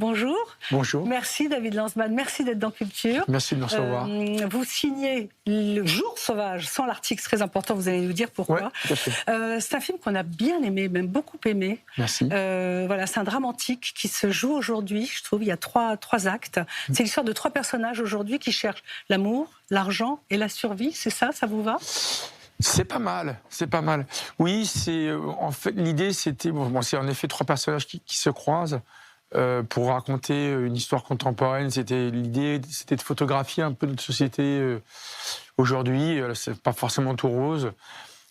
Bonjour. Bonjour. Merci David Lanzmann, merci d'être dans Culture. Merci de me recevoir. Vous signez Le Jour sauvage, sans l'article très important, vous allez nous dire pourquoi. Ouais, tout à fait. C'est un film qu'on a bien aimé, même beaucoup aimé. Merci. Voilà, c'est un drame antique qui se joue aujourd'hui, je trouve. Il y a trois actes. C'est l'histoire de trois personnages aujourd'hui qui cherchent l'amour, l'argent et la survie. C'est ça, ça vous va? C'est pas mal, c'est pas mal. Oui, c'est en fait l'idée, c'était c'est en effet trois personnages qui se croisent pour raconter une histoire contemporaine. L'idée, c'était de photographier un peu notre société aujourd'hui. C'est pas forcément tout rose.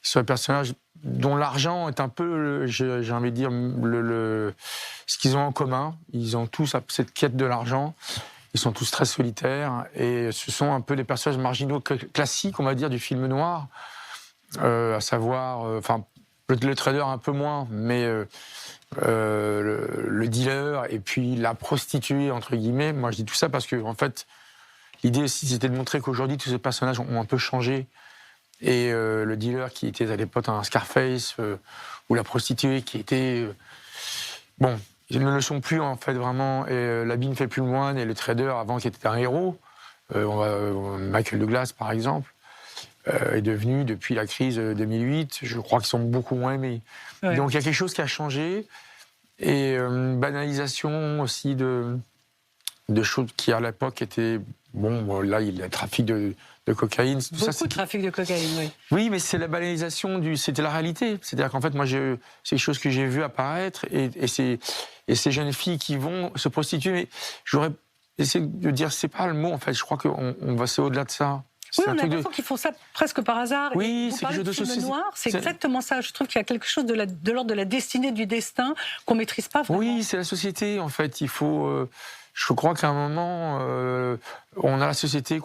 Ce sont des personnages dont l'argent est un peu, j'ai envie de dire, ce qu'ils ont en commun. Ils ont tous cette quête de l'argent. Ils sont tous très solitaires et ce sont un peu les personnages marginaux classiques, on va dire, du film noir. À savoir, le trader un peu moins, mais le dealer et puis la prostituée, entre guillemets. Moi, je dis tout ça parce que, en fait, l'idée aussi, c'était de montrer qu'aujourd'hui, tous ces personnages ont un peu changé. Et le dealer qui était à l'époque un Scarface, ou la prostituée qui était... ils ne le sont plus, en fait, vraiment. Et l'habit ne fait plus le moine, et le trader, avant, qui était un héros, Michael Douglas, par exemple, est devenu, depuis la crise 2008, je crois qu'ils sont beaucoup moins aimés. Ouais. Donc il y a quelque chose qui a changé, et une banalisation aussi de choses qui à l'époque étaient... là il y a le trafic de cocaïne. Beaucoup de trafic de cocaïne, oui. Oui, mais c'est la banalisation, c'était la réalité. C'est-à-dire qu'en fait, moi, c'est des choses que j'ai vues apparaître, et ces jeunes filles qui vont se prostituer, mais j'aurais essayé de dire, c'est pas le mot, en fait, je crois qu'on va, c'est au-delà de ça. Oui, on a l'impression qu'ils font ça presque par hasard. Oui, c'est quelque chose de film noir, c'est exactement ça. Je trouve qu'il y a quelque chose de l'ordre de la destinée, du destin, qu'on ne maîtrise pas vraiment. Oui, c'est la société, en fait. Il faut... je crois qu'à un moment, on a la société,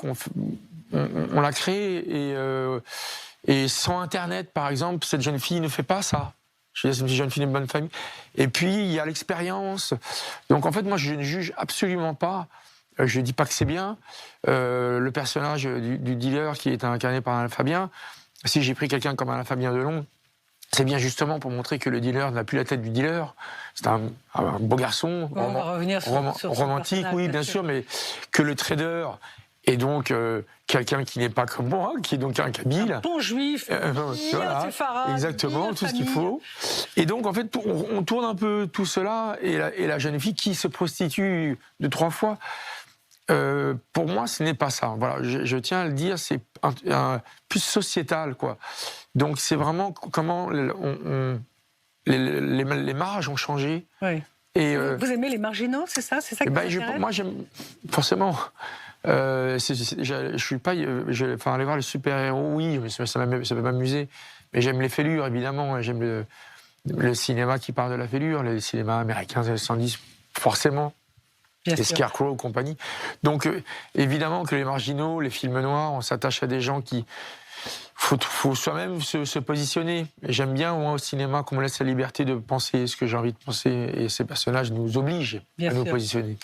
on l'a créée, et sans Internet, par exemple, cette jeune fille ne fait pas ça. Je veux dire, c'est une jeune fille d'une bonne famille. Et puis, il y a l'expérience. Donc, en fait, moi, je ne juge absolument pas. Je ne dis pas que c'est bien. Le personnage du dealer qui est incarné par Alain Fabien, si j'ai pris quelqu'un comme Alain Fabien Delon, c'est bien justement pour montrer que le dealer n'a plus la tête du dealer. C'est un beau garçon, on va revenir sur romantique, oui, bien sûr, mais que le trader est donc quelqu'un qui n'est pas comme moi, qui est donc un kabyle. Un bon juif, voilà, exactement, tout ce qu'il faut. Et donc, en fait, on tourne un peu tout cela, et la jeune fille qui se prostitue 2-3 fois, pour moi, ce n'est pas ça. Voilà, je tiens à le dire, c'est plus sociétal, quoi. Donc, c'est vraiment comment les marges ont changé. Oui. Et vous aimez les marginaux, c'est ça qui vous intéresse ? Moi, j'aime forcément. Je suis pas. Aller voir les super-héros, oui, ça peut m'amuser. Mais j'aime les fêlures, évidemment. J'aime le cinéma qui parle de la fêlure, les cinémas américains des années 70, forcément. Les Scarecrow et compagnie. Donc, évidemment que les marginaux, les films noirs, on s'attache à des gens qui... faut soi-même se positionner. Et j'aime bien, moi, au cinéma, qu'on me laisse la liberté de penser ce que j'ai envie de penser. Et ces personnages nous obligent à nous positionner.